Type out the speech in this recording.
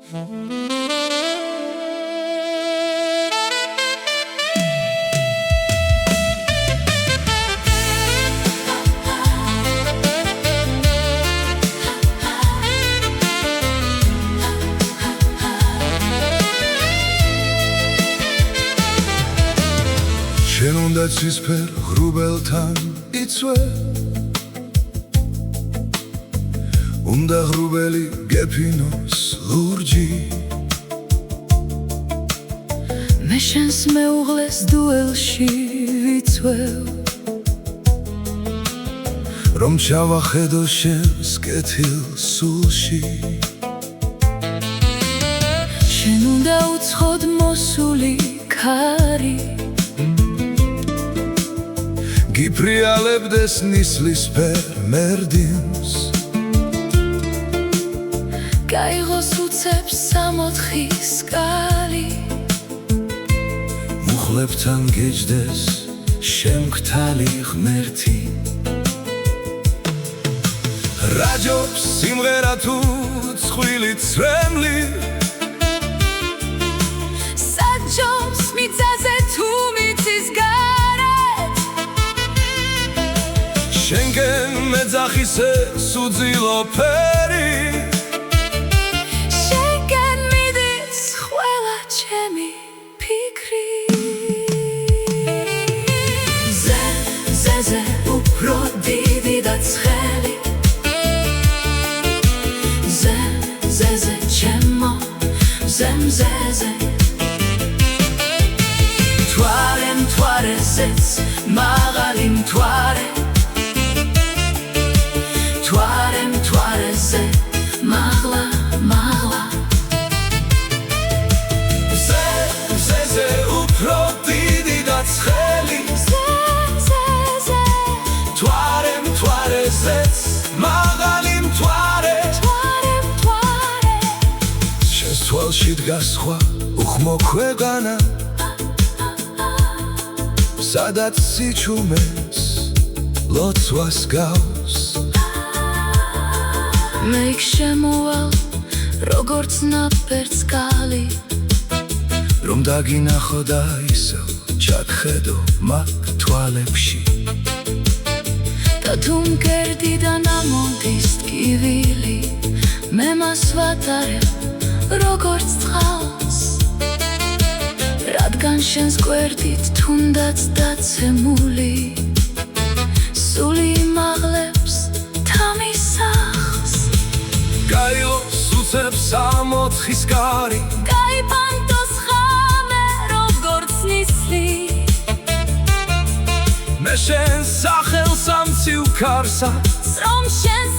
შენ უნდა ცისფერ ღრუბელთან იცვე უნდა ღრუბელი გეფინოს ლურჯი მე შენს მეუღლეს დუელში ვიცვევ რომ ჩავახედო შენს კეთილ სულში შენ უნდა უცხოდ მოსული ქარი გიფრიალებდეს ნისლისფერ მერდინს გაიღოს უცებს სამოთხის კალი მუხლებთან გეჯდეს შემგთალი ღმერთი რაჯობს სიმღერა თუ ცხვილი ცრემლი საჯობს მიწაზე თუ მიწის გარეთ შენგენ მეძახისე სუძილო ფერი შენგენ მიდის ყველა ჩემი ფიქრი ზე უფრო დიდი და ცხელი ზე ჩემო ზე მთვარე ზეც მაღალი მთვარე ზე მაღლა ზე უფრო დიდი და ცხელი მთვარე ზეც მაღალი მთვარე შენს თვალში დგას სხვა უხმო ქვეყანა სადაც სიჩუმეს ლოცვას გავს მე იქ შემოვალ როგორც ნაპერწკალი რომ დაგინახო და ისევ ჩატხედო მათ თვალებში და თუ მკერდიდან ამოდის ტკივილი მე მას ვატარებ როგორც წყალს რადგან შენს გვერდით თუნდაც დაცემული სული იმაღლებს თამის სახლს გაიღოს უცებს სამოთხის კარი გაიფანტოს ხამე როგორც ნისლი მე შენს სახელს ამცივ ქარსაც რომ შენს